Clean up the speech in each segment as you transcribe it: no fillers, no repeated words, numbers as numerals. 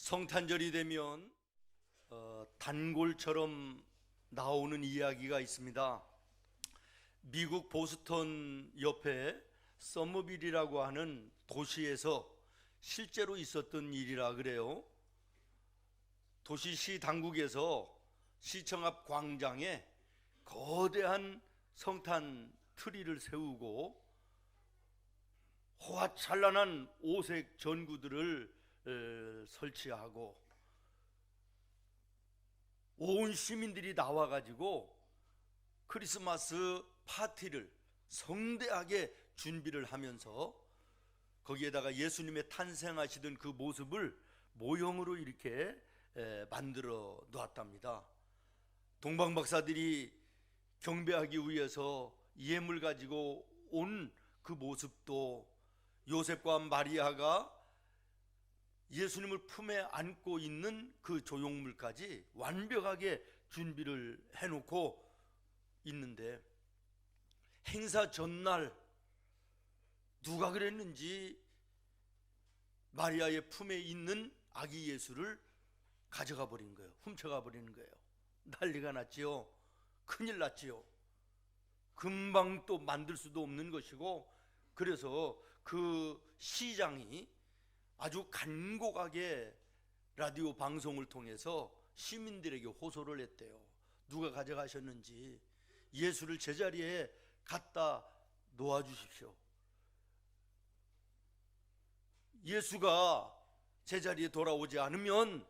성탄절이 되면 단골처럼 나오는 이야기가 있습니다. 미국 보스턴 옆에 서머빌이라고 하는 도시에서 실제로 있었던 일이라 그래요. 도시시 당국에서 시청 앞 광장에 거대한 성탄 트리를 세우고 호화찬란한 오색 전구들을 설치하고 온 시민들이 나와가지고 크리스마스 파티를 성대하게 준비를 하면서 거기에다가 예수님의 탄생하시던 그 모습을 모형으로 이렇게 만들어 놓았답니다. 동방 박사들이 경배하기 위해서 예물 가지고 온 그 모습도 요셉과 마리아가 예수님을 품에 안고 있는 그 조형물까지 완벽하게 준비를 해놓고 있는데, 행사 전날 누가 그랬는지 마리아의 품에 있는 아기 예수를 가져가 버린 거예요. 훔쳐가 버리는 거예요. 난리가 났지요. 큰일 났지요. 금방 또 만들 수도 없는 것이고, 그래서 그 시장이 아주 간곡하게 라디오 방송을 통해서 시민들에게 호소를 했대요. 누가 가져가셨는지 예수를 제자리에 갖다 놓아주십시오. 예수가 제자리에 돌아오지 않으면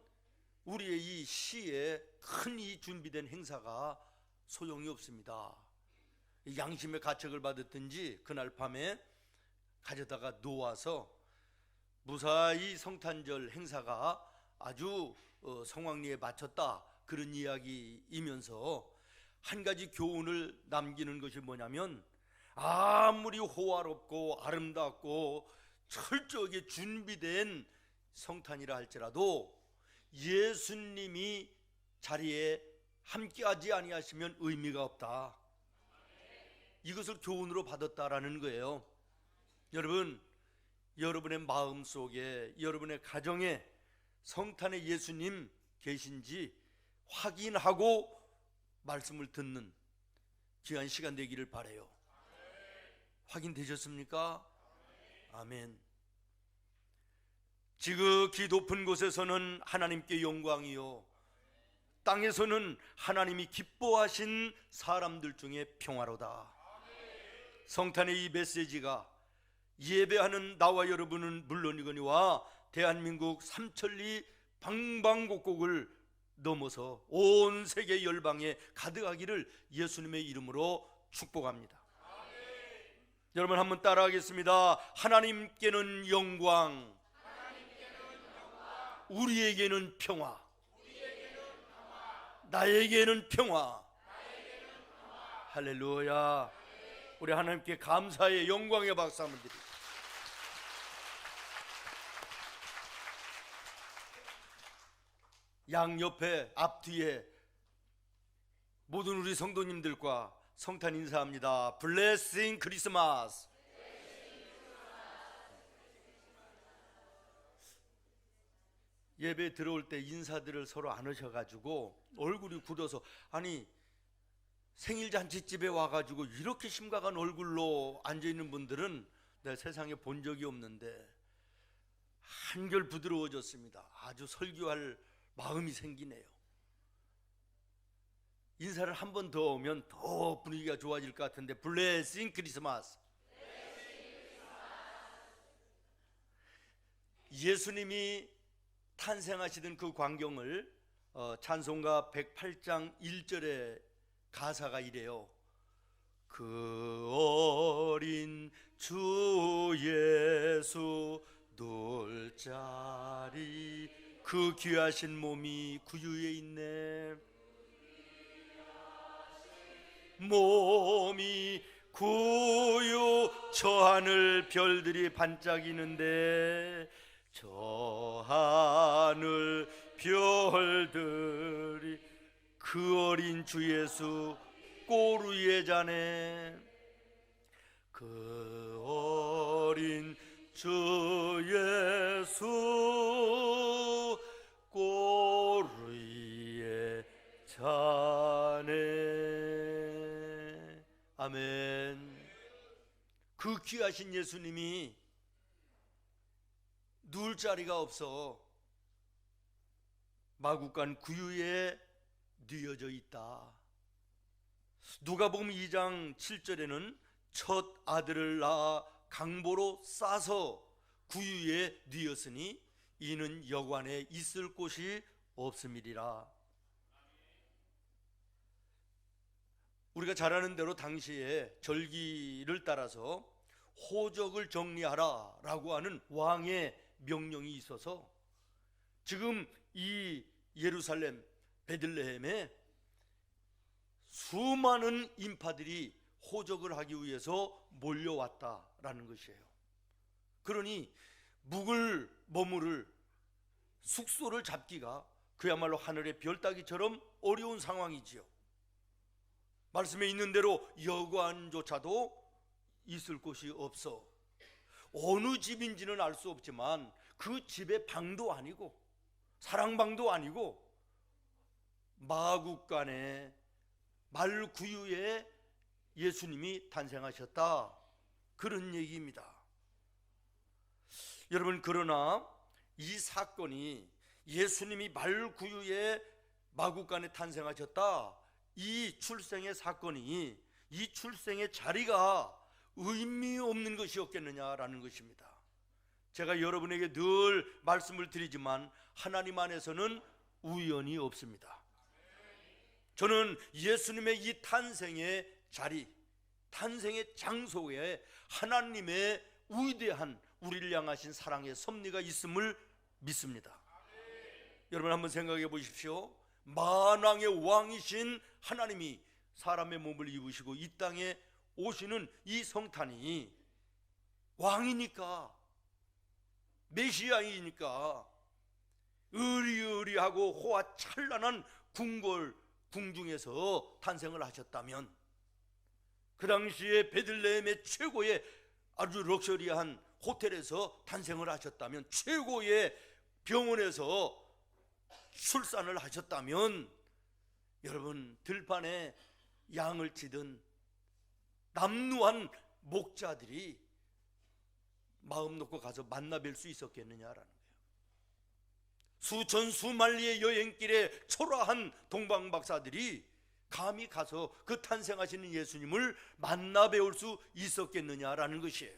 우리의 이 시에 큰 이 준비된 행사가 소용이 없습니다. 양심의 가책을 받았든지 그날 밤에 가져다가 놓아서 무사히 성탄절 행사가 아주 성황리에 마쳤다, 그런 이야기이면서 한 가지 교훈을 남기는 것이 뭐냐면, 아무리 호화롭고 아름답고 철저하게 준비된 성탄이라 할지라도 예수님이 자리에 함께하지 아니하시면 의미가 없다, 이것을 교훈으로 받았다라는 거예요. 여러분, 여러분의 마음 속에, 여러분의 가정에 성탄의 예수님 계신지 확인하고 말씀을 듣는 귀한 시간 되기를 바라요. 확인되셨습니까? 아멘. 지극히 높은 곳에서는 하나님께 영광이요, 땅에서는 하나님이 기뻐하신 사람들 중에 평화로다. 성탄의 이 메시지가 예배하는 나와 여러분은 물론이거니와 대한민국 삼천리 방방곡곡을 넘어서 온 세계 열방에 가득하기를 예수님의 이름으로 축복합니다. 여러분 한번 따라하겠습니다. 하나님께는 영광, 우리에게는 평화, 나에게는 평화. 할렐루야. 우리 하나님께 감사의 영광의 박수 한번 드립니다. 양옆에 앞뒤에 모든 우리 성도님들과 성탄 인사합니다. 블레싱 크리스마스. 예배 들어올 때 인사들을 서로 안 하셔가지고 얼굴이 굳어서, 아니 생일 잔치집에 와가지고 이렇게 심각한 얼굴로 앉아있는 분들은 내가 세상에 본 적이 없는데 한결 부드러워졌습니다. 아주 설교할 마음이 생기네요. 인사를 한 번 더 오면 더 분위기가 좋아질 것 같은데, 블레싱 크리스마스. 예수님이 탄생하시던 그 광경을 찬송가 108장 1절에 가사가 이래요. 그 어린 주 예수 놀자리, 그 귀하신 몸이 구유에 있네. 몸이 구유, 저 하늘 별들이 반짝이는데, 저 하늘 별들이 그 어린 주 예수 꼬루의 자네. 그 어린 주 예수 자네. 아멘. 그 귀하신 예수님이 누울 자리가 없어 마구간 구유에 뉘어져 있다. 누가복음 2장 7절에는 첫 아들을 낳아 강보로 싸서 구유에 뉘었으니 이는 여관에 있을 곳이 없음이리라. 우리가 잘 아는 대로 당시에 절기를 따라서 호적을 정리하라 라고 하는 왕의 명령이 있어서 지금 이 예루살렘 베들레헴에 수많은 인파들이 호적을 하기 위해서 몰려왔다라는 것이에요. 그러니 묵을 머무를 숙소를 잡기가 그야말로 하늘의 별 따기처럼 어려운 상황이지요. 말씀에 있는 대로 여관조차도 있을 곳이 없어 어느 집인지는 알 수 없지만 그 집의 방도 아니고 사랑방도 아니고 마구간에 말구유에 예수님이 탄생하셨다, 그런 얘기입니다. 여러분, 그러나 이 사건이 예수님이 말구유에 마구간에 탄생하셨다, 이 출생의 사건이, 이 출생의 자리가 의미 없는 것이었겠느냐라는 것입니다. 제가 여러분에게 늘 말씀을 드리지만 하나님 안에서는 우연이 없습니다. 저는 예수님의 이 탄생의 자리, 탄생의 장소에 하나님의 위대한 우리를 향하신 사랑의 섭리가 있음을 믿습니다. 여러분 한번 생각해 보십시오. 만왕의 왕이신 하나님이 사람의 몸을 입으시고 이 땅에 오시는 이 성탄이 왕이니까, 메시아이니까 의리의리하고 호화 찬란한 궁중에서 탄생을 하셨다면, 그 당시에 베들레헴의 최고의 아주 럭셔리한 호텔에서 탄생을 하셨다면, 최고의 병원에서 출산을 하셨다면, 여러분, 들판에 양을 치던 남루한 목자들이 마음 놓고 가서 만나 뵐 수 있었겠느냐라는 거예요. 수천 수만리의 여행길에 초라한 동방박사들이 감히 가서 그 탄생하시는 예수님을 만나 배울 수 있었겠느냐라는 것이에요.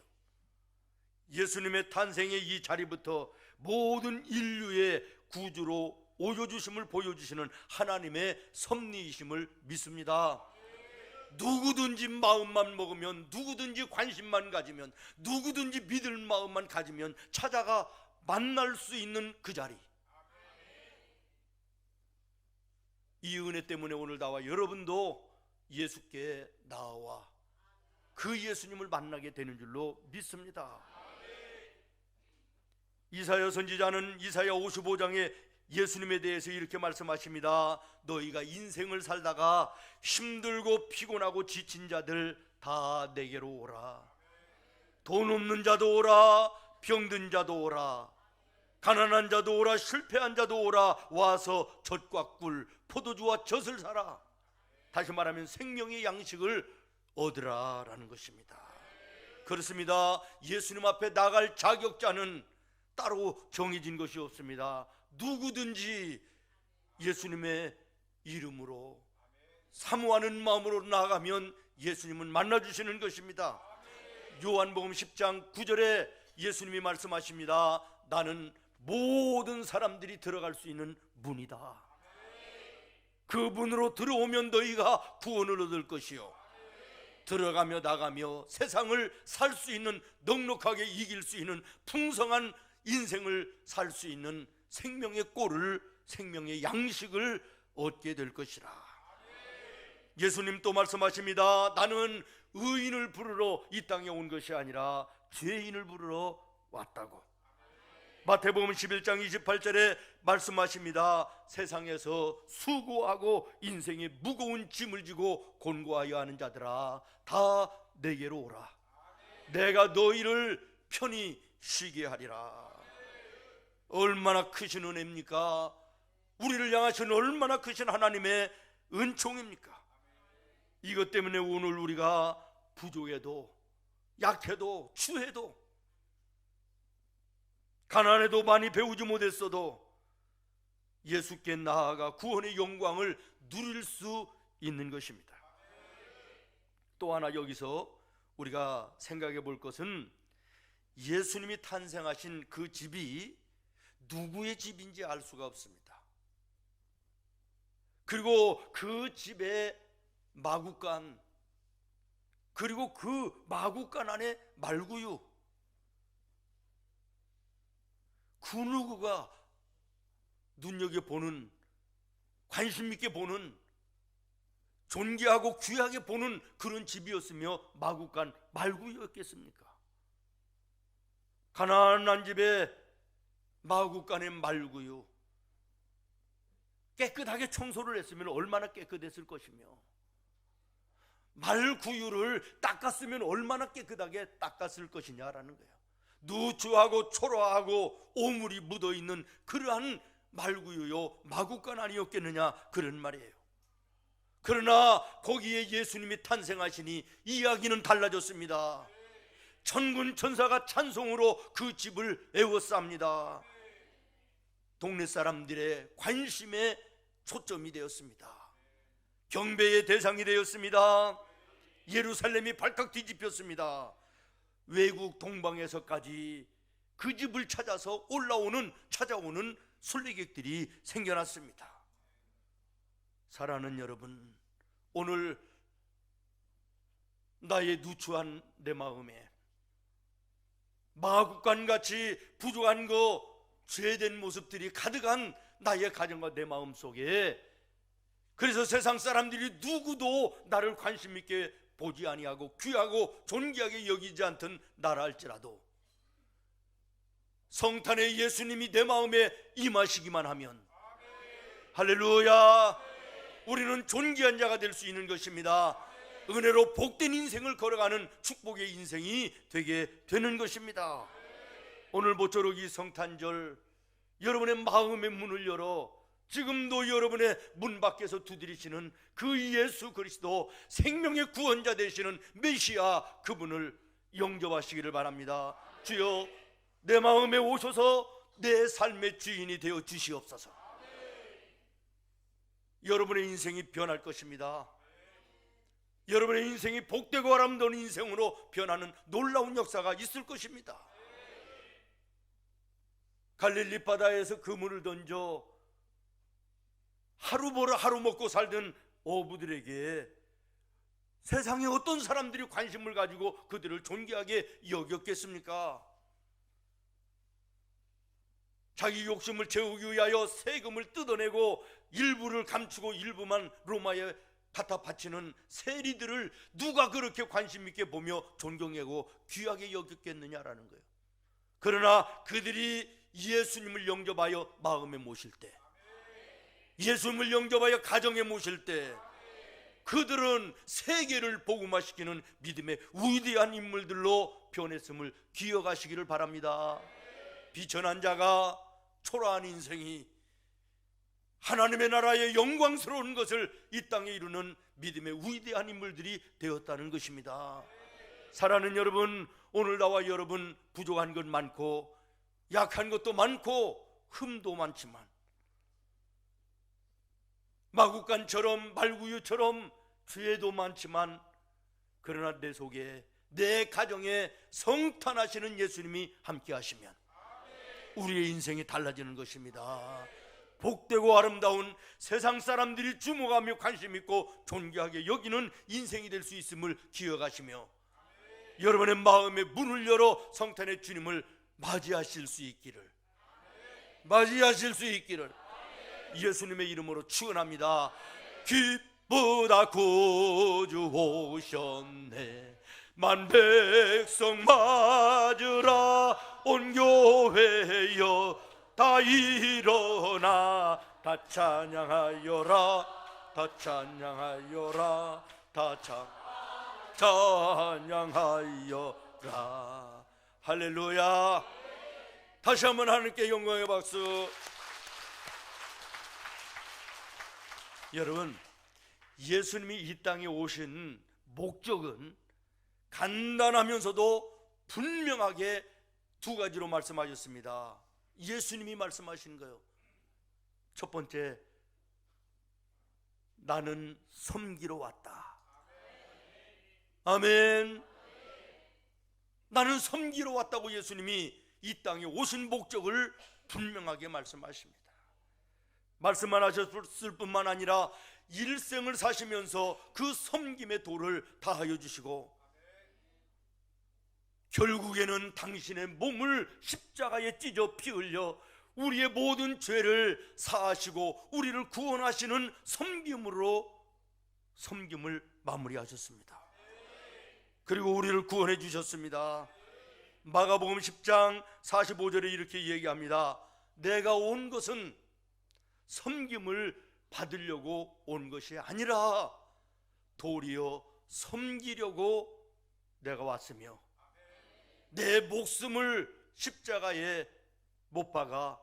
예수님의 탄생의 이 자리부터 모든 인류의 구주로 오여주심을 보여주시는 하나님의 섭리이심을 믿습니다. 누구든지 마음만 먹으면, 누구든지 관심만 가지면, 누구든지 믿을 마음만 가지면 찾아가 만날 수 있는 그 자리, 이 은혜 때문에 오늘 나와 여러분도 예수께 나와 그 예수님을 만나게 되는 줄로 믿습니다. 이사야 선지자는 이사야 55장에 예수님에 대해서 이렇게 말씀하십니다. 너희가 인생을 살다가 힘들고 피곤하고 지친 자들 다 내게로 오라. 돈 없는 자도 오라, 병든 자도 오라, 가난한 자도 오라, 실패한 자도 오라. 와서 젖과 꿀, 포도주와 젖을 사라. 다시 말하면 생명의 양식을 얻으라라는 것입니다. 그렇습니다. 예수님 앞에 나갈 자격자는 따로 정해진 것이 없습니다. 누구든지 예수님의 이름으로 사모하는 마음으로 나아가면 예수님은 만나주시는 것입니다. 요한복음 10장 9절에 예수님이 말씀하십니다. 나는 모든 사람들이 들어갈 수 있는 문이다. 그 문으로 들어오면 너희가 구원을 얻을 것이요, 들어가며 나가며 세상을 살 수 있는, 넉넉하게 이길 수 있는 풍성한 인생을 살 수 있는 생명의 꼴을, 생명의 양식을 얻게 될 것이라. 예수님 또 말씀하십니다. 나는 의인을 부르러 이 땅에 온 것이 아니라 죄인을 부르러 왔다고. 마태복음 11장 28절에 말씀하십니다. 세상에서 수고하고 인생의 무거운 짐을 지고 곤고하여 하는 자들아 다 내게로 오라. 내가 너희를 편히 쉬게 하리라. 얼마나 크신 은혜입니까? 우리를 향하신 얼마나 크신 하나님의 은총입니까? 이것 때문에 오늘 우리가 부족해도 약해도 추해도 가난해도 많이 배우지 못했어도 예수께 나아가 구원의 영광을 누릴 수 있는 것입니다. 또 하나 여기서 우리가 생각해 볼 것은 예수님이 탄생하신 그 집이 누구의 집인지 알 수가 없습니다. 그리고 그 집의 마구간, 그리고 그 마구간 안에 말구유, 그 누구가 눈여겨보는, 관심 있게 보는, 존귀하고 귀하게 보는 그런 집이었으며 마구간 말구유였겠습니까? 가난한 집에 마구간의 말구유, 깨끗하게 청소를 했으면 얼마나 깨끗했을 것이며, 말구유를 닦았으면 얼마나 깨끗하게 닦았을 것이냐라는 거예요. 누추하고 초라하고 오물이 묻어있는 그러한 말구유요 마구간 아니었겠느냐, 그런 말이에요. 그러나 거기에 예수님이 탄생하시니 이야기는 달라졌습니다. 천군 천사가 찬송으로 그 집을 에워쌉니다. 동네 사람들의 관심의 초점이 되었습니다. 경배의 대상이 되었습니다. 예루살렘이 발칵 뒤집혔습니다. 외국 동방에서까지 그 집을 찾아서 찾아오는 순례객들이 생겨났습니다. 사랑하는 여러분, 오늘 나의 누추한 내 마음에 마구간같이 부족한 거, 죄된 모습들이 가득한 나의 가정과 내 마음 속에, 그래서 세상 사람들이 누구도 나를 관심 있게 보지 아니하고 귀하고 존귀하게 여기지 않던 나라 할지라도 성탄의 예수님이 내 마음에 임하시기만 하면, 할렐루야, 우리는 존귀한 자가 될 수 있는 것입니다. 은혜로 복된 인생을 걸어가는 축복의 인생이 되게 되는 것입니다. 오늘 모쪼록 이 성탄절 여러분의 마음의 문을 열어 지금도 여러분의 문 밖에서 두드리시는 그 예수 그리스도, 생명의 구원자 되시는 메시아, 그분을 영접하시기를 바랍니다. 주여, 내 마음에 오셔서 내 삶의 주인이 되어 주시옵소서. 여러분의 인생이 변할 것입니다. 여러분의 인생이 복되고 아름다운 인생으로 변하는 놀라운 역사가 있을 것입니다. 갈릴리 바다에서 그물을 던져 하루 벌어 하루 먹고 살던 어부들에게 세상에 어떤 사람들이 관심을 가지고 그들을 존귀하게 여겼겠습니까? 자기 욕심을 채우기 위하여 세금을 뜯어내고 일부를 감추고 일부만 로마에 갖다 바치는 세리들을 누가 그렇게 관심 있게 보며 존경하고 귀하게 여겼겠느냐라는 거예요. 그러나 그들이 예수님을 영접하여 마음에 모실 때, 예수님을 영접하여 가정에 모실 때, 그들은 세계를 복음화시키는 믿음의 위대한 인물들로 변했음을 기억하시기를 바랍니다. 비천한 자가, 초라한 인생이 하나님의 나라의 영광스러운 것을 이 땅에 이루는 믿음의 위대한 인물들이 되었다는 것입니다. 사랑하는 여러분, 오늘 나와 여러분 부족한 것 많고 약한 것도 많고 흠도 많지만, 마구간처럼 말구유처럼 죄도 많지만, 그러나 내 속에, 내 가정에 성탄하시는 예수님이 함께 하시면 우리의 인생이 달라지는 것입니다. 복되고 아름다운, 세상 사람들이 주목하며 관심 있고 존귀하게 여기는 인생이 될 수 있음을 기억하시며, 여러분의 마음의 문을 열어 성탄의 주님을 맞이하실 수 있기를, 예수님의 이름으로 축원합니다. 기쁘다 구주 오셨네, 만 백성 맞으라 온 교회여, 다 일어나 다 찬양하여라, 다 찬양하여라, 다 찬양하여라. 할렐루야. 다시 한번 하나님께 영광의 박수. 여러분, 예수님이 이 땅에 오신 목적은 간단하면서도 분명하게 두 가지로 말씀하셨습니다. 예수님이 말씀하신 거예요. 첫 번째, 나는 섬기러 왔다. 아멘. 나는 섬기러 왔다고 예수님이 이 땅에 오신 목적을 분명하게 말씀하십니다. 말씀만 하셨을 뿐만 아니라 일생을 사시면서 그 섬김의 도를 다하여 주시고, 결국에는 당신의 몸을 십자가에 찢어 피 흘려 우리의 모든 죄를 사하시고 우리를 구원하시는 섬김으로 섬김을 마무리하셨습니다. 그리고 우리를 구원해 주셨습니다. 마가복음 10장 45절에 이렇게 얘기합니다. 내가 온 것은 섬김을 받으려고 온 것이 아니라 도리어 섬기려고 내가 왔으며 내 목숨을 십자가에 못 박아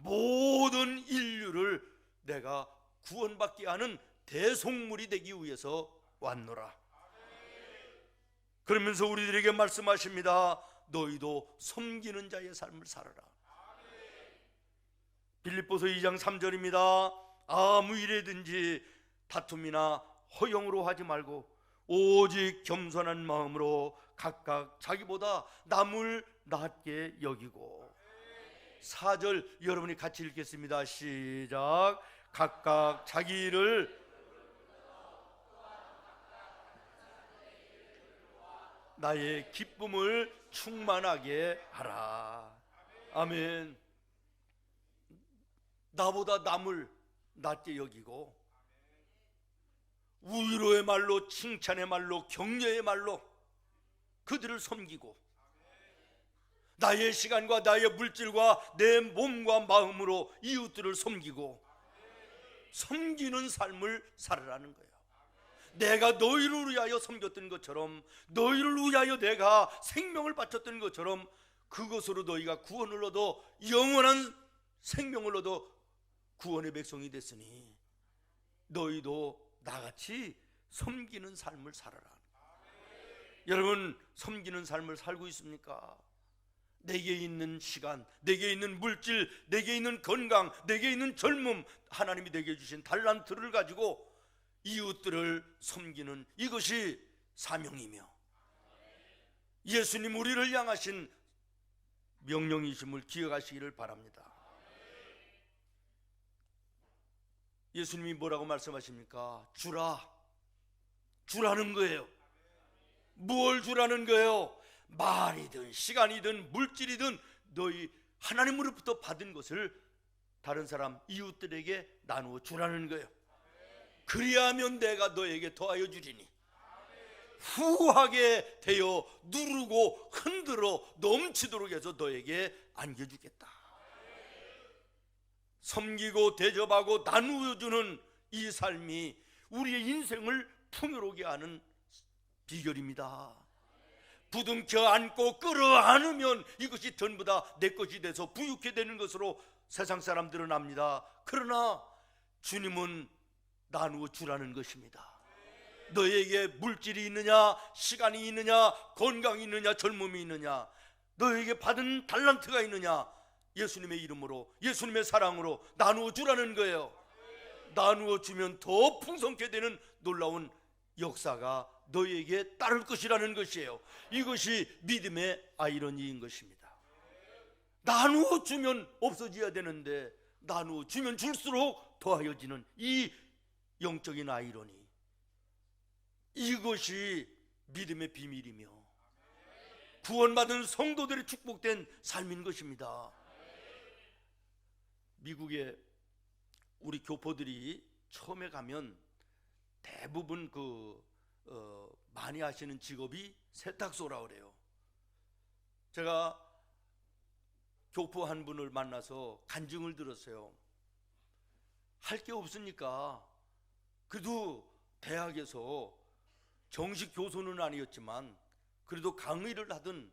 모든 인류를 내가 구원받게 하는 대속물이 되기 위해서 왔노라. 그러면서 우리들에게 말씀하십니다. 너희도 섬기는 자의 삶을 살아라. 빌립보서 2장 3절입니다. 아무 일에든지 다툼이나 허용으로 하지 말고 오직 겸손한 마음으로 각각 자기보다 남을 낮게 여기고. 4절 여러분이 같이 읽겠습니다. 시작. 각각 자기를 나의 기쁨을 충만하게 하라. 아멘. 나보다 남을 낮게 여기고 위로의 말로, 칭찬의 말로, 격려의 말로 그들을 섬기고 나의 시간과 나의 물질과 내 몸과 마음으로 이웃들을 섬기고 섬기는 삶을 살아라는 거예요. 내가 너희를 위하여 섬겼던 것처럼, 너희를 위하여 내가 생명을 바쳤던 것처럼 그것으로 너희가 구원을 얻어 영원한 생명을 얻어 구원의 백성이 됐으니 너희도 나같이 섬기는 삶을 살아라. 여러분, 섬기는 삶을 살고 있습니까? 내게 있는 시간, 내게 있는 물질, 내게 있는 건강, 내게 있는 젊음, 하나님이 내게 주신 달란트를 가지고 이웃들을 섬기는 이것이 사명이며 예수님 우리를 향하신 명령이심을 기억하시기를 바랍니다. 예수님이 뭐라고 말씀하십니까? 주라는 거예요. 무엇을 주라는 거예요? 말이든 시간이든 물질이든 너희 하나님으로부터 받은 것을 다른 사람, 이웃들에게 나누어 주라는 거예요. 그리하면 내가 너에게 더하여 주리니 후하게 되어 누르고 흔들어 넘치도록 해서 너에게 안겨주겠다. 섬기고 대접하고 나누어주는 이 삶이 우리의 인생을 풍요롭게 하는 비결입니다. 부둥켜 안고 끌어안으면 이것이 전부 다 내 것이 돼서 부유케 되는 것으로 세상 사람들은 압니다. 그러나 주님은 나누어 주라는 것입니다. 너에게 물질이 있느냐, 시간이 있느냐, 건강이 있느냐, 젊음이 있느냐, 너에게 받은 달란트가 있느냐, 예수님의 이름으로, 예수님의 사랑으로 나누어 주라는 거예요. 나누어 주면 더 풍성케 되는 놀라운 역사가 너에게 따를 것이라는 것이에요. 이것이 믿음의 아이러니인 것입니다. 나누어 주면 없어져야 되는데 나누어 주면 줄수록 더하여지는 이 영적인 아이러니, 이것이 믿음의 비밀이며 구원받은 성도들의 축복된 삶인 것입니다. 미국에 우리 교포들이 처음에 가면 대부분 많이 하시는 직업이 세탁소라 그래요. 제가 교포 한 분을 만나서 간증을 들었어요. 할 게 없으니까 그래도 대학에서 정식 교수는 아니었지만 그래도 강의를 하던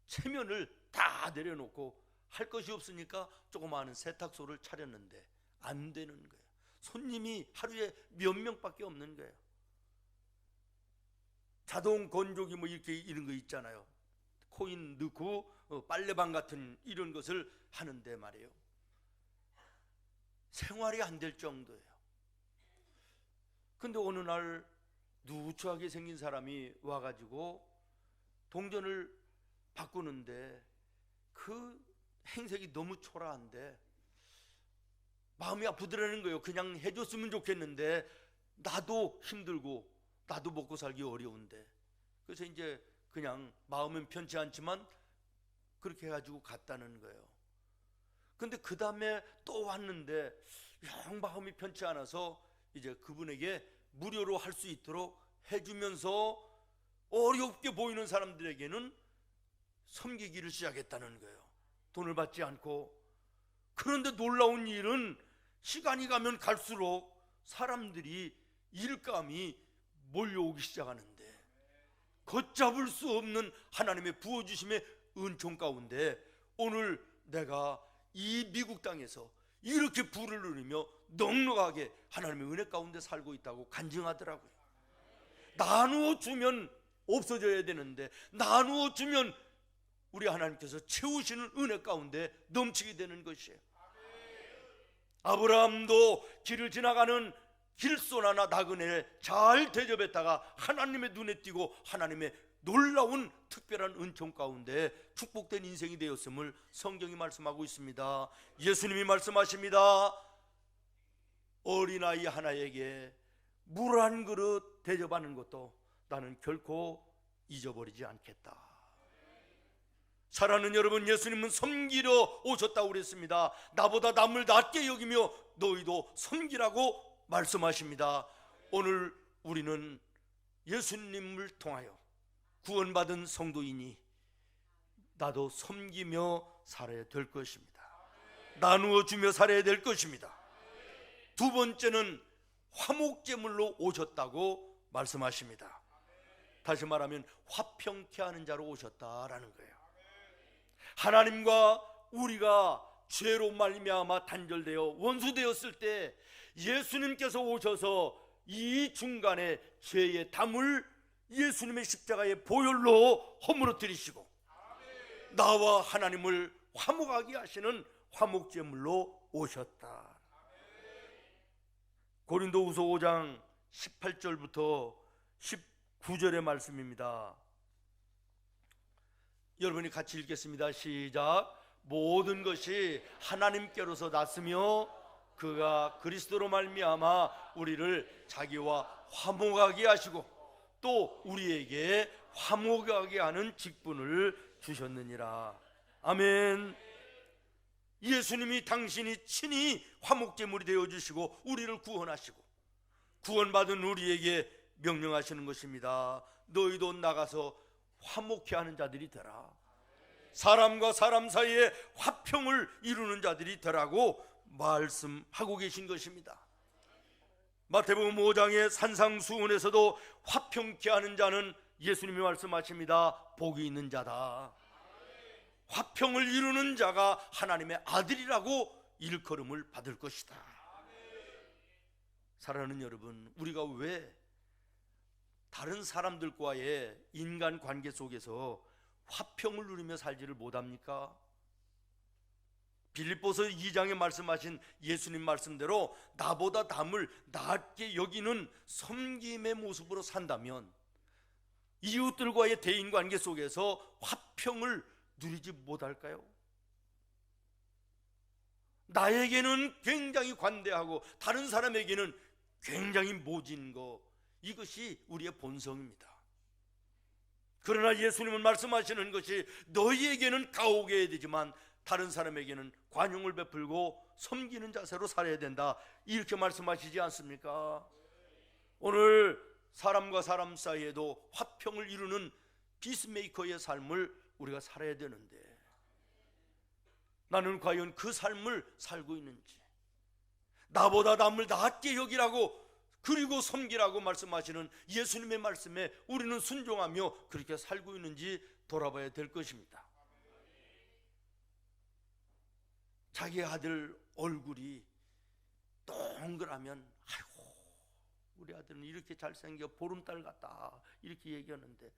체면을 다 내려놓고 할 것이 없으니까 조그마한 세탁소를 차렸는데 안 되는 거예요. 손님이 하루에 몇 명밖에 없는 거예요. 자동 건조기 뭐 이렇게 이런 거 있잖아요. 코인 넣고 빨래방 같은 이런 것을 하는데 말이에요. 생활이 안 될 정도예요. 근데 어느 날 누추하게 생긴 사람이 와가지고 동전을 바꾸는데 그 행색이 너무 초라한데 마음이 아프더라는 거예요. 그냥 해줬으면 좋겠는데 나도 힘들고 나도 먹고 살기 어려운데. 그래서 이제 그냥 마음은 편치 않지만 그렇게 해가지고 갔다는 거예요. 근데 그 다음에 또 왔는데 영 마음이 편치 않아서 이제 그분에게 무료로 할 수 있도록 해주면서 어렵게 보이는 사람들에게는 섬기기를 시작했다는 거예요. 돈을 받지 않고. 그런데 놀라운 일은 시간이 가면 갈수록 사람들이 일감이 몰려오기 시작하는데 걷잡을 수 없는 하나님의 부어주심의 은총 가운데 오늘 내가 이 미국 땅에서 이렇게 부를 누리며 넉넉하게 하나님의 은혜 가운데 살고 있다고 간증하더라고요. 나누어 주면 없어져야 되는데 나누어 주면 우리 하나님께서 채우시는 은혜 가운데 넘치게 되는 것이에요. 아브라함도 길을 지나가는 길소나나 나그네를 잘 대접했다가 하나님의 눈에 띄고 하나님의 놀라운 특별한 은총 가운데 축복된 인생이 되었음을 성경이 말씀하고 있습니다. 예수님이 말씀하십니다. 어린아이 하나에게 물 한 그릇 대접하는 것도 나는 결코 잊어버리지 않겠다. 사랑하는 여러분, 예수님은 섬기러 오셨다고 그랬습니다. 나보다 남을 낮게 여기며 너희도 섬기라고 말씀하십니다. 오늘 우리는 예수님을 통하여 구원받은 성도이니 나도 섬기며 살아야 될 것입니다. 나누어 주며 살아야 될 것입니다. 두 번째는 화목제물로 오셨다고 말씀하십니다. 다시 말하면 화평케 하는 자로 오셨다라는 거예요. 하나님과 우리가 죄로 말미암아 단절되어 원수되었을 때 예수님께서 오셔서 이 중간에 죄의 담을 예수님의 십자가의 보혈로 허물어뜨리시고 나와 하나님을 화목하게 하시는 화목제물로 오셨다. 고린도후서 5장 18절부터 19절의 말씀입니다. 여러분이 같이 읽겠습니다. 시작. 모든 것이 하나님께로서 났으며 그가 그리스도로 말미암아 우리를 자기와 화목하게 하시고 또 우리에게 화목하게 하는 직분을 주셨느니라. 아멘. 예수님이 당신이 친히 화목제물이 되어주시고 우리를 구원하시고 구원받은 우리에게 명령하시는 것입니다. 너희도 나가서 화목케 하는 자들이 되라. 사람과 사람 사이에 화평을 이루는 자들이 되라고 말씀하고 계신 것입니다. 마태복음 5장의 산상수훈에서도 화평케 하는 자는 예수님이 말씀하십니다. 복이 있는 자다. 화평을 이루는 자가 하나님의 아들이라고 일컬음을 받을 것이다. 사랑하는 여러분, 우리가 왜 다른 사람들과의 인간관계 속에서 화평을 누리며 살지를 못합니까? 빌립보서 2장에 말씀하신 예수님 말씀대로 나보다 남을 낮게 여기는 섬김의 모습으로 산다면 이웃들과의 대인관계 속에서 화평을 누리지 못할까요? 나에게는 굉장히 관대하고 다른 사람에게는 굉장히 모진 거, 이것이 우리의 본성입니다. 그러나 예수님은 말씀하시는 것이 너희에게는 가혹해 해야 되지만 다른 사람에게는 관용을 베풀고 섬기는 자세로 살아야 된다, 이렇게 말씀하시지 않습니까? 오늘 사람과 사람 사이에도 화평을 이루는 피스메이커의 삶을 우리가 살아야 되는데 나는 과연 그 삶을 살고 있는지, 나보다 남을 낮게 여기라고 그리고 섬기라고 말씀하시는 예수님의 말씀에 우리는 순종하며 그렇게 살고 있는지 돌아봐야 될 것입니다. 자기 아들 얼굴이 동그라면 아이고 우리 아들은 이렇게 잘생겨 보름달 같다 이렇게 얘기하는데,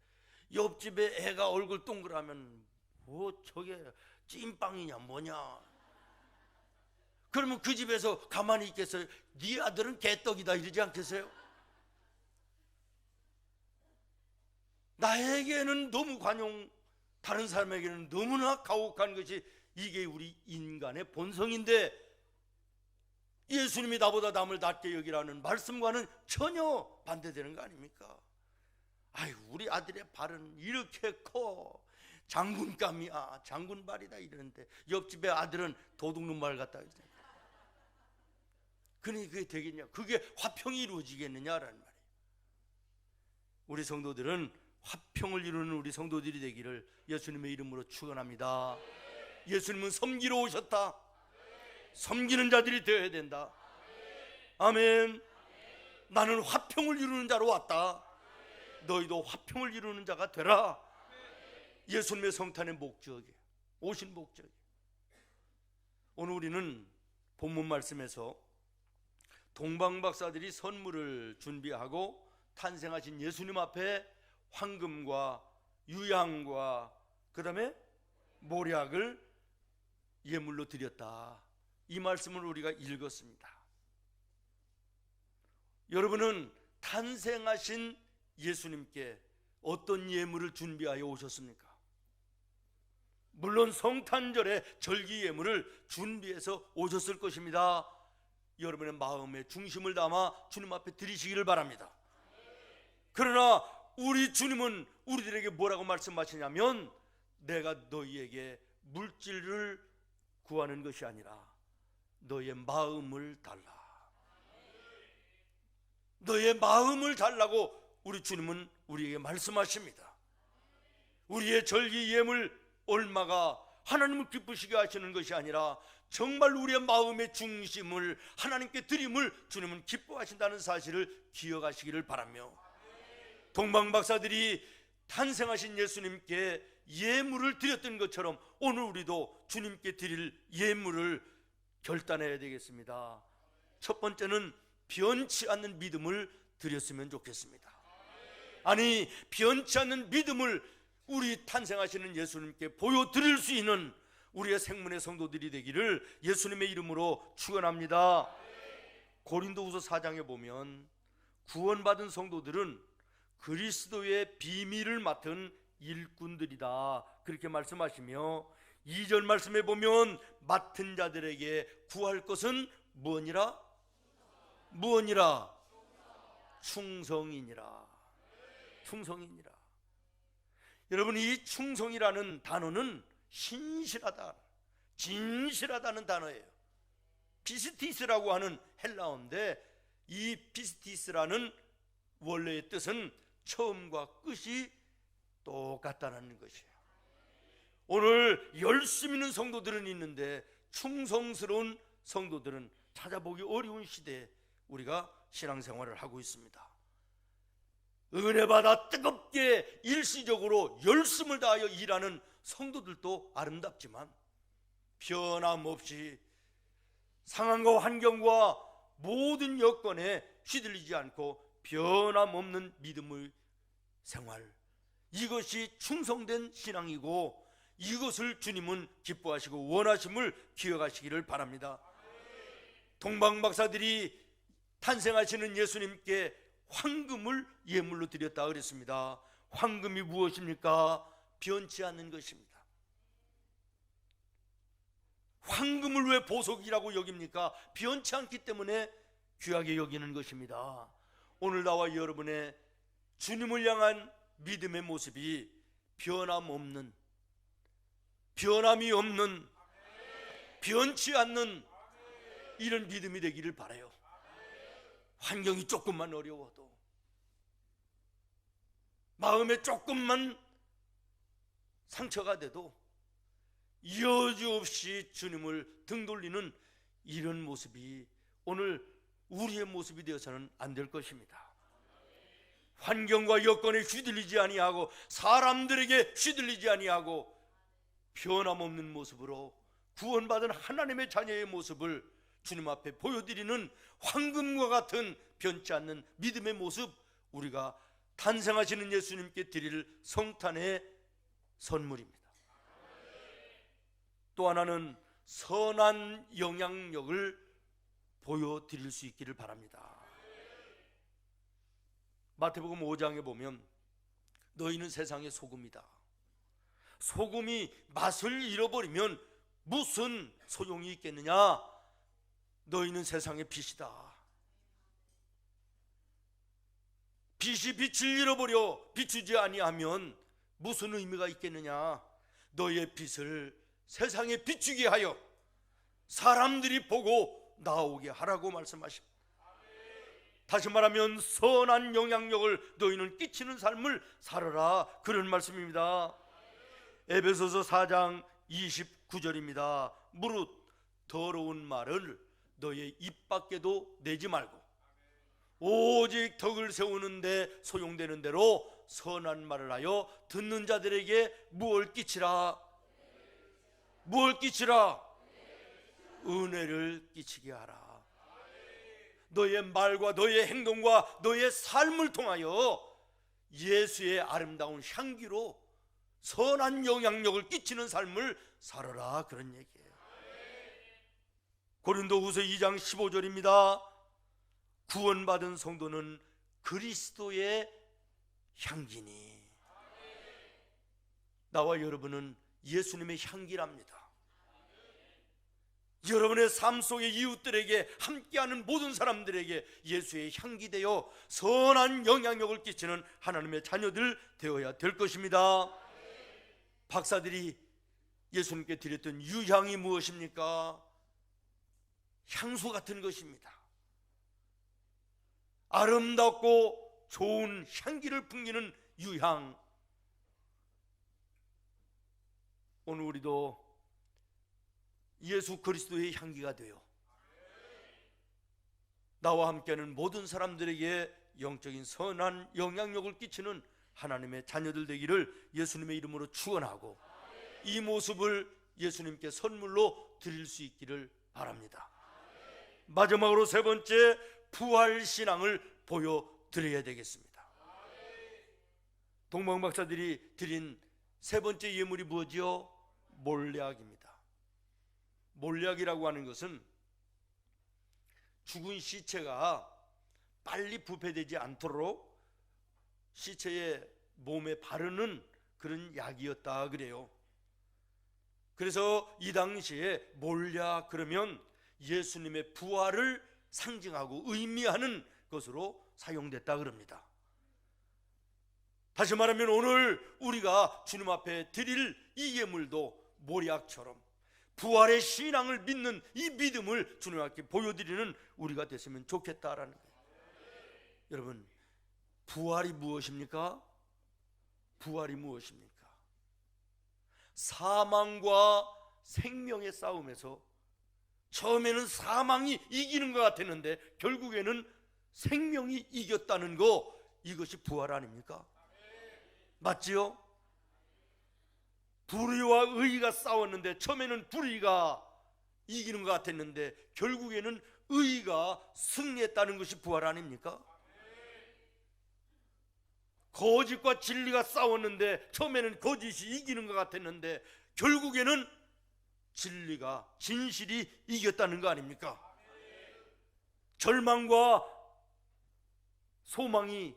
옆집에 애가 얼굴 동그라면 뭐 저게 찐빵이냐 뭐냐, 그러면 그 집에서 가만히 있겠어요? 네 아들은 개떡이다 이러지 않겠어요? 나에게는 너무 관용, 다른 사람에게는 너무나 가혹한 것이 이게 우리 인간의 본성인데, 예수님이 나보다 남을 낮게 여기라는 말씀과는 전혀 반대되는 거 아닙니까? 아유 우리 아들의 발은 이렇게 커, 장군감이야, 장군발이다 이러는데 옆집의 아들은 도둑눈발 같다. 그러니 그게 되겠냐? 그게 화평이 이루어지겠느냐라는 말이에요. 우리 성도들은 화평을 이루는 우리 성도들이 되기를 예수님의 이름으로 축원합니다. 예수님은 섬기러 오셨다. 섬기는 자들이 되어야 된다. 아멘. 나는 화평을 이루는 자로 왔다. 너희도 화평을 이루는 자가 되라. 예수님의 성탄의 목적이, 오신 목적이. 오늘 우리는 본문 말씀에서 동방박사들이 선물을 준비하고 탄생하신 예수님 앞에 황금과 유향과 그 다음에 모략을 예물로 드렸다, 이 말씀을 우리가 읽었습니다. 여러분은 탄생하신 예수님께 어떤 예물을 준비하여 오셨습니까? 물론 성탄절에 절기 예물을 준비해서 오셨을 것입니다. 여러분의 마음의 중심을 담아 주님 앞에 드리시기를 바랍니다. 그러나 우리 주님은 우리들에게 뭐라고 말씀하시냐면, 내가 너희에게 물질을 구하는 것이 아니라 너의 마음을 달라. 너의 마음을 달라고 우리 주님은 우리에게 말씀하십니다. 우리의 절기 예물 얼마가 하나님을 기쁘시게 하시는 것이 아니라 정말 우리의 마음의 중심을 하나님께 드림을 주님은 기뻐하신다는 사실을 기억하시기를 바라며, 동방박사들이 탄생하신 예수님께 예물을 드렸던 것처럼 오늘 우리도 주님께 드릴 예물을 결단해야 되겠습니다. 첫 번째는 변치 않는 믿음을 드렸으면 좋겠습니다. 아니, 변치 않는 믿음을 우리 탄생하시는 예수님께 보여드릴 수 있는 우리의 생문의 성도들이 되기를 예수님의 이름으로 축원합니다. 고린도후서 4장에 보면 구원받은 성도들은 그리스도의 비밀을 맡은 일꾼들이다, 그렇게 말씀하시며 2절 말씀에 보면 맡은 자들에게 구할 것은 무엇이라? 충성이니라. 충성이니라. 여러분, 이 충성이라는 단어는 신실하다, 진실하다는 단어예요. 피스티스라고 하는 헬라어인데, 이 피스티스라는 원래의 뜻은 처음과 끝이 똑같다는 것이에요. 오늘 열심 있는 성도들은 있는데 충성스러운 성도들은 찾아보기 어려운 시대에 우리가 신앙생활을 하고 있습니다. 은혜 받아 뜨겁게 일시적으로 열심을 다하여 일하는 성도들도 아름답지만, 변함없이 상황과 환경과 모든 여건에 휘둘리지 않고 변함없는 믿음의 생활, 이것이 충성된 신앙이고 이것을 주님은 기뻐하시고 원하심을 기억하시기를 바랍니다. 동방박사들이 탄생하시는 예수님께 황금을 예물로 드렸다 그랬습니다. 황금이 무엇입니까? 변치 않는 것입니다. 황금을 왜 보석이라고 여깁니까? 변치 않기 때문에 귀하게 여기는 것입니다. 오늘 나와 여러분의 주님을 향한 믿음의 모습이 변함이 없는, 변치 않는 이런 믿음이 되기를 바라요. 환경이 조금만 어려워도, 마음에 조금만 상처가 돼도 여지없이 주님을 등 돌리는 이런 모습이 오늘 우리의 모습이 되어서는 안 될 것입니다. 환경과 여건에 휘둘리지 아니하고 사람들에게 휘둘리지 아니하고 변함없는 모습으로 구원받은 하나님의 자녀의 모습을 주님 앞에 보여드리는 황금과 같은 변치 않는 믿음의 모습, 우리가 탄생하시는 예수님께 드릴 성탄의 선물입니다. 또 하나는 선한 영향력을 보여드릴 수 있기를 바랍니다. 마태복음 5장에 보면 너희는 세상의 소금이다. 소금이 맛을 잃어버리면 무슨 소용이 있겠느냐? 너희는 세상의 빛이다. 빛이 빛을 잃어버려 비추지 아니하면 무슨 의미가 있겠느냐? 너희의 빛을 세상에 비추게 하여 사람들이 보고 나오게 하라고 말씀하십니다. 다시 말하면 선한 영향력을 너희는 끼치는 삶을 살아라, 그런 말씀입니다. 에베소서 4장 29절입니다. 무릇 더러운 말을 너희의 입 밖에도 내지 말고 오직 덕을 세우는데 소용되는 대로 선한 말을 하여 듣는 자들에게 무엇을 끼치라? 무엇을 끼치라? 은혜를 끼치게 하라. 너의 말과 너의 행동과 너의 삶을 통하여 예수의 아름다운 향기로 선한 영향력을 끼치는 삶을 살아라, 그런 얘기예요. 고린도후서 2장 15절입니다. 구원받은 성도는 그리스도의 향기니. 나와 여러분은 예수님의 향기랍니다. 여러분의 삶 속의 이웃들에게, 함께하는 모든 사람들에게 예수의 향기 되어 선한 영향력을 끼치는 하나님의 자녀들 되어야 될 것입니다. 박사들이 예수님께 드렸던 유향이 무엇입니까? 향수 같은 것입니다. 아름답고 좋은 향기를 풍기는 유향. 오늘 우리도 예수 그리스도의 향기가 되어 나와 함께하는 모든 사람들에게 영적인 선한 영향력을 끼치는 하나님의 자녀들 되기를 예수님의 이름으로 축원하고, 이 모습을 예수님께 선물로 드릴 수 있기를 바랍니다. 마지막으로 세 번째, 부활신앙을 보여드려야 되겠습니다. 동방 박사들이 드린 세 번째 예물이 뭐지요? 몰약입니다. 몰약이라고 하는 것은 죽은 시체가 빨리 부패되지 않도록 시체의 몸에 바르는 그런 약이었다 그래요. 그래서 이 당시에 몰약 그러면 예수님의 부활을 상징하고 의미하는 것으로 사용됐다 그럽니다. 다시 말하면 오늘 우리가 주님 앞에 드릴 이 예물도 몰약처럼 부활의 신앙을 믿는 이 믿음을 주님 앞에 보여드리는 우리가 됐으면 좋겠다라는 거예요. 여러분, 부활이 무엇입니까? 부활이 무엇입니까? 사망과 생명의 싸움에서 처음에는 사망이 이기는 것 같았는데 결국에는 생명이 이겼다는 거, 이것이 부활 아닙니까? 맞지요? 불의와 의가 싸웠는데 처음에는 불의가 이기는 것 같았는데 결국에는 의가 승리했다는 것이 부활 아닙니까? 거짓과 진리가 싸웠는데 처음에는 거짓이 이기는 것 같았는데 결국에는 진리가, 진실이 이겼다는 거 아닙니까? 절망과 소망이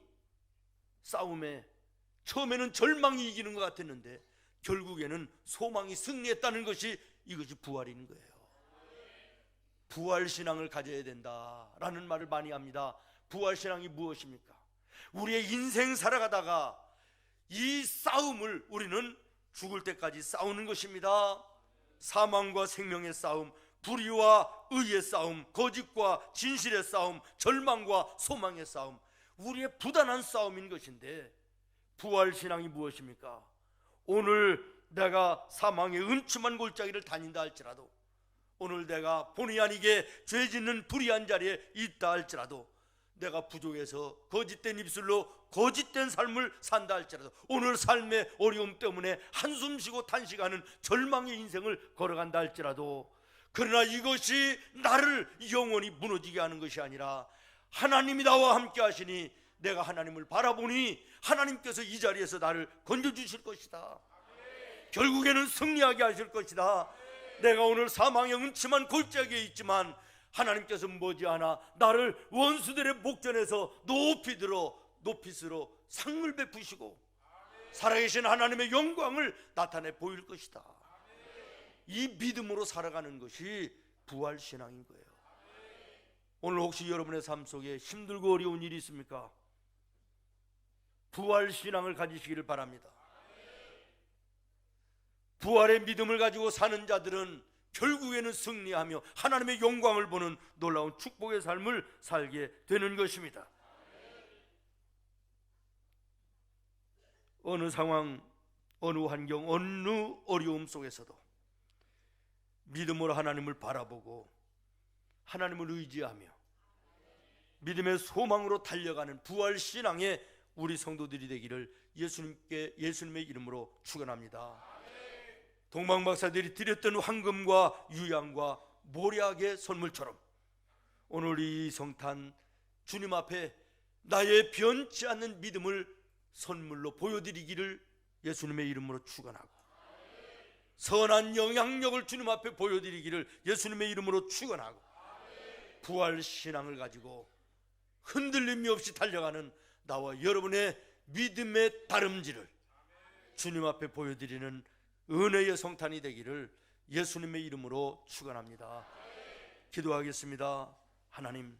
싸움에 처음에는 절망이 이기는 것 같았는데 결국에는 소망이 승리했다는 것이, 이것이 부활인 거예요. 부활신앙을 가져야 된다라는 말을 많이 합니다. 부활신앙이 무엇입니까? 우리의 인생 살아가다가 이 싸움을 우리는 죽을 때까지 싸우는 것입니다. 사망과 생명의 싸움, 불의와 의의 싸움, 거짓과 진실의 싸움, 절망과 소망의 싸움, 우리의 부단한 싸움인 것인데 부활신앙이 무엇입니까? 오늘 내가 사망의 음침한 골짜기를 다닌다 할지라도, 오늘 내가 본의 아니게 죄 짓는 불의한 자리에 있다 할지라도, 내가 부족해서 거짓된 입술로 거짓된 삶을 산다 할지라도, 오늘 삶의 어려움 때문에 한숨 쉬고 탄식하는 절망의 인생을 걸어간다 할지라도, 그러나 이것이 나를 영원히 무너지게 하는 것이 아니라 하나님이 나와 함께 하시니 내가 하나님을 바라보니 하나님께서 이 자리에서 나를 건져주실 것이다. 결국에는 승리하게 하실 것이다. 내가 오늘 사망의 음침한 골짜기에 있지만 하나님께서 머지않아 나를 원수들의 목전에서 높이 들어 상을 베푸시고 살아계신 하나님의 영광을 나타내 보일 것이다. 이 믿음으로 살아가는 것이 부활신앙인 거예요. 오늘 혹시 여러분의 삶 속에 힘들고 어려운 일이 있습니까? 부활신앙을 가지시기를 바랍니다. 부활의 믿음을 가지고 사는 자들은 결국에는 승리하며 하나님의 영광을 보는 놀라운 축복의 삶을 살게 되는 것입니다. 어느 상황, 어느 환경, 어느 어려움 속에서도 믿음으로 하나님을 바라보고 하나님을 의지하며 믿음의 소망으로 달려가는 부활신앙의 우리 성도들이 되기를 예수님의 이름으로 축원합니다. 동방박사들이 드렸던 황금과 유향과 모략의 선물처럼 오늘 이 성탄 주님 앞에 나의 변치 않는 믿음을 선물로 보여드리기를 예수님의 이름으로 축원하고 선한 영향력을 주님 앞에 보여드리기를 예수님의 이름으로 축원하고 부활신앙을 가지고 흔들림이 없이 달려가는 나와 여러분의 믿음의 다름질을 주님 앞에 보여드리는 은혜의 성탄이 되기를 예수님의 이름으로 축원합니다. 기도하겠습니다. 하나님,